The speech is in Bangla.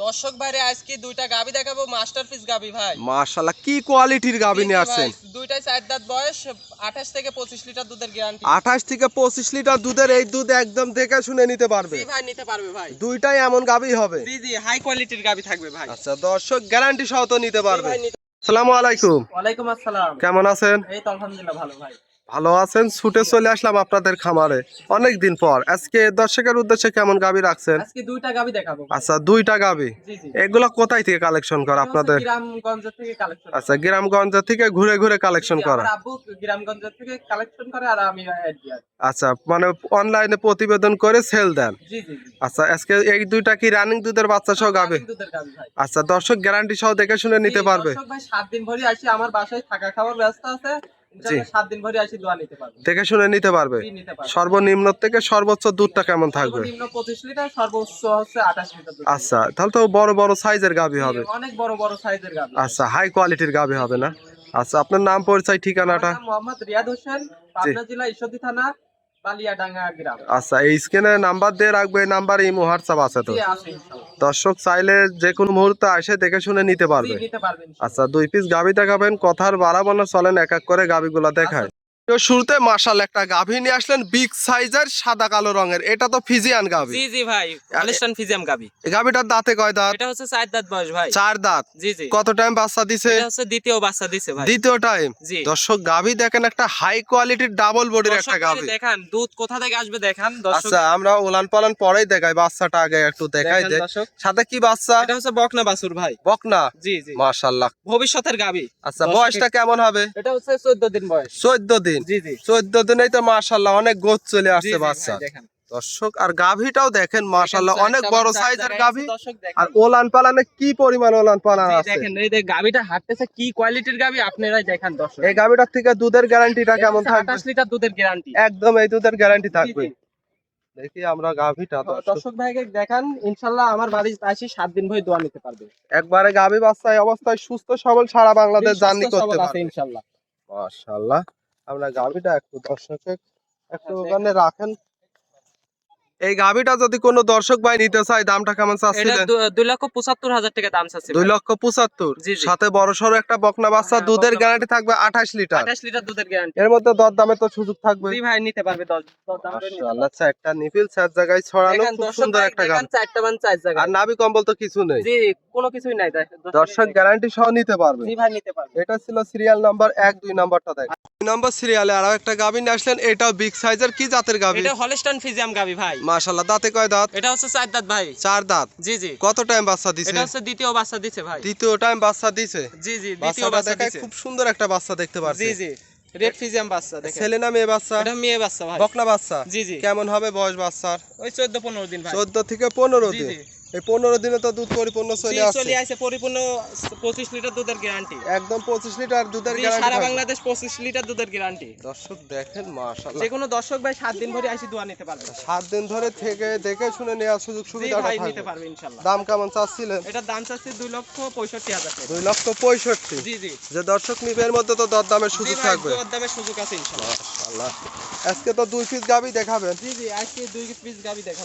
দর্শক ভাইরে আজকে দুইটা গাবি দেখাবো, মাস্টারপিস গাবি ভাই। মাশাআল্লাহ, কি কোয়ালিটির গাবি নিয়ে আসছেন? দুইটাই 4 দাঁত বয়স, 28 থেকে 25 লিটার দুধের গ্যারান্টি। 28 থেকে 25 লিটার দুধের এই দুধ একদম দেখে শুনে নিতে পারবে। জি ভাই, নিতে পারবে ভাই। দুইটাই এমন গাবি হবে? জি জি, হাই কোয়ালিটির গাবি থাকবে ভাই। আচ্ছা, দর্শক গ্যারান্টি সহ তো নিতে পারবে। আসসালামু আলাইকুম। ওয়ালাইকুম আসসালাম। কেমন আছেন? এই তো আলহামদুলিল্লাহ ভালো ভাই। ভালো আছেন? ছুটে চলে আসলাম আপনাদের খামারে অনেকদিন পর। আজকে দর্শকের উদ্দেশ্যে কেমন গাবি রাখছেন? আজকে দুইটা গাবি দেখাবো। আচ্ছা, দুইটা গাবি। জি জি। এগুলা কোথায় থেকে কালেকশন করা আপনাদের? গ্রামগঞ্জ থেকে কালেকশন। আচ্ছা, গ্রামগঞ্জ থেকে ঘুরে ঘুরে কালেকশন করা। আমার আব্বু গ্রামগঞ্জ থেকে কালেকশন করে আর আমি অ্যাড দিই। আচ্ছা, মানে অনলাইনে প্রতিবেদন করে সেল দেন। জি জি। আচ্ছা, আজকে এই দুইটা কি রানিং দুধের বাচ্চা সহ গাবে? দুধের গাবি ভাই। আচ্ছা, দর্শক গ্যারান্টি সহ দেখে শুনে নিতে পারবে। দর্শক ভাই 7 দিন ভরি আসি, আমার বাসায় থাকা খাওয়ার ব্যবস্থা আছে। ইনশাআল্লাহ 7 দিন ভরি আসি, দোয়া নিতে পারবে। দেখে শুনে নিতে পারবে। জি, নিতে পারবে। সর্বনিম্ন থেকে সর্বোচ্চ দুধটা কেমন থাকবে? সর্বনিম্ন 25 লিটার, সর্বোচ্চ হচ্ছে 28 লিটার দুধ। আচ্ছা, তাহলে তো বড় বড় সাইজের গাবি হবে। অনেক বড় বড় সাইজের গাবি। আচ্ছা, হাই কোয়ালিটির গাবি হবে না? আচ্ছা, আপনার নাম পরিচয় ঠিকানাটা? আমার নাম মোহাম্মদ রিয়াদ হোসেন, পাবনা জেলা ঈশ্বরদী থানা, বালিয়াডাঙ্গা গ্রাম। আচ্ছা, এই স্ক্রিনে নাম্বার দিয়ে রাখবে, এই নাম্বার ইমো হোয়াটসঅ্যাপ আছে তো? জি আছে ইনশাআল্লাহ। দর্শক চাইলে যে কোনো মুহূর্তে এসে দেখে শুনে নিতে পারবে। জি, নিতে পারবেন। আচ্ছা, 2 পিস গাবি দেখাবেন, কথার বাড়াবো না, চলেন এক এক করে গাবিগুলা দেখায়। তো শুরুতে মাশাআল্লাহ একটা গাভী নিয়ে আসলেন বিগ সাইজের সাদা কালো রঙের। এটা তো ফিজিয়ান গাভী। জি জি ভাই, হলস্টাইন ফিজিয়াম গাবি। এই গাভীটার দাঁতে কয় দাঁত? এটা হচ্ছে 4 দাঁত বয়স ভাই। 4 দাঁত। জি জি। কত টাইম বাচ্চা দিছে? এটা হচ্ছে দ্বিতীয় বাচ্চা দিছে ভাই। দ্বিতীয় টাইম। জি। দর্শক গাভী দেখেন, একটা হাই কোয়ালিটির ডাবল বডির একটা গাভী। দেখান দুধ কোথা থেকে আসবে দেখান দর্শক। আচ্ছা, আমরা ওলান পালান পরেই দেখাই, বাচ্চাটা আগে একটু দেখাই দে। সাথে কি বাচ্চা? এটা হচ্ছে বকনা বাছুর ভাই। বকনা? জি জি। মাশাআল্লাহ, ভবিষ্যতের গাবি। আচ্ছা, বয়সটা কেমন হবে? এটা হচ্ছে 14 দিন বয়স। 14 দিন। জি জি। 14 দিনেই তো মাশাআল্লাহ অনেক গোছ চলে জি আসছে জি বাচ্চা। ভাই, দেখেন। দর্শক আর গাভীটাও দেখেন মাশাআল্লাহ অনেক বড় সাইজের গাভী। দর্শক দেখেন। আর ওলান পালানে কি পরিমাণ ওলান পালান জি আছে দেখেন, এই যে গাবিটা হাঁটতেছে, কি কোয়ালিটির গাবি আপনারাই দেখেন দর্শক। এই গাভীটার থেকে দুধের গ্যারান্টিটা কেমন থাকবে? 28 লিটার দুধের গ্যারান্টি। একদম এই দুধের গ্যারান্টি থাকবে। জি, জি। দেখি আমরা গাভীটা দর্শক ভাইকে দেখান, ইনশাআল্লাহ আমার বাড়িতে আসি 7 দিন ভরে দোয়া নিতে পারবে। একবারে গাভী বাচ্চা এই অবস্থায় সুস্থ সবল সারা বাংলাদেশ জার্নি করতে পারবে ইনশাআল্লাহ। মাশাআল্লাহ। আমরা গাভীটা একটু দর্শকের একটু ওখানে রাখেন। এই গাভীটা যদি কোনো দর্শক ভাই নিতে চায়, দামটা কেমন চাচ্ছিলেন? এটা 2,75,000 টাকা দাম চাচ্ছে। 2,75,000। জি, জি। সাথে বড় সরো একটা বকনা বাচ্চা, হ্যাঁ, দুধের বকনা গ্যারান্টি থাকবে 28 লিটার। 28 লিটার দুধের গ্যারান্টি। এর মধ্যে দরদামের তো সুযোগ থাকবে। জি ভাই, নিতে পারবে। দরদাম করে নিতে পারবে। মাশাআল্লাহ, আচ্ছা, একটা নিপিল চার জায়গায় ছড়ানো, দেখেন খুব দর্শক সুন্দর ভাই, একটা দেখেন গাভী। 4টা মান 4 জায়গা। আর নাভি কম্বল তো কিছু নেই। জি, কোনো কিছুই নাই। দর্শক গ্যারান্টি সহ নিতে পারবে। জি ভাই, নিতে পারবে। এটা ছিল সিরিয়াল নাম্বার 1, 2 নাম্বারটা দেখ। 2 নাম্বার সিরিয়ালে আরো একটা গাভী নিয়ে আসলেন, এটাও বিগ সাইজের। কি জাতের গাভী? এটা হলস্টাইন ফিজিয়াম গাবি ভাই। মাশাআল্লাহ, দাঁতে কয় দাঁত? এটা হচ্ছে 4 দাঁত ভাই। 4 দাঁত। জি জি। কত টাইম বাচ্চা দিছে? এটা হচ্ছে দ্বিতীয় বাচ্চা দিছে ভাই। দ্বিতীয় টাইম বাচ্চা দিছে। জি জি, দ্বিতীয় বাচ্চাটা বাচ্চা দেখায় দিছে। খুব সুন্দর একটা বাচ্চা দেখতে পাচ্ছি। জি জি, রেড ফিজিয়াম বাচ্চা দেখেন। ছেলে না মেয়ে বাচ্চা? এটা মেয়ে বাচ্চা ভাই। বকনা বাচ্চা? জি জি। কেমন হবে বয়স বাচ্চার? ওই 14-15 দিন ভাই। 14 থেকে 15 জি দিন। জি। এই 15 দিনে তো দুধ পরিপূর্ণ চলে আসছে। চলে আসে পরিপূর্ণ 25 লিটার দুধের গ্যারান্টি। একদম 25 লিটার দুধের সারা গ্যারান্টি। বাংলাদেশ 25 লিটার দুধের গ্যারান্টি। দর্শক দেখেন মাশাআল্লাহ, যে কোনো দর্শক ভাই 7 দিন ভরে আসি দোয়া নিতে পারবে। 7 দিন ধরে থেকে দেখে শুনে নেওয়ার সুযোগ জি সুবিধাটা ভাই, থাকবে। নিতে পারবে ইনশাআল্লাহ। দাম কেমন চাচ্ছিলেন? এটার দাম চাচ্ছি 2,65,000 টাকা। 2,65,000। জি জি। যে দর্শক নিবে এর মধ্যে তো দরদামের জি সুযোগ ভাই, থাকবে। দরদামের সুযোগ আছে ইনশাআল্লাহ। মাশাআল্লাহ, আজকে তো 2 পিস গাভী দেখাবেন। জি জি, আজকে 2 পিস গাবি দেখাবো।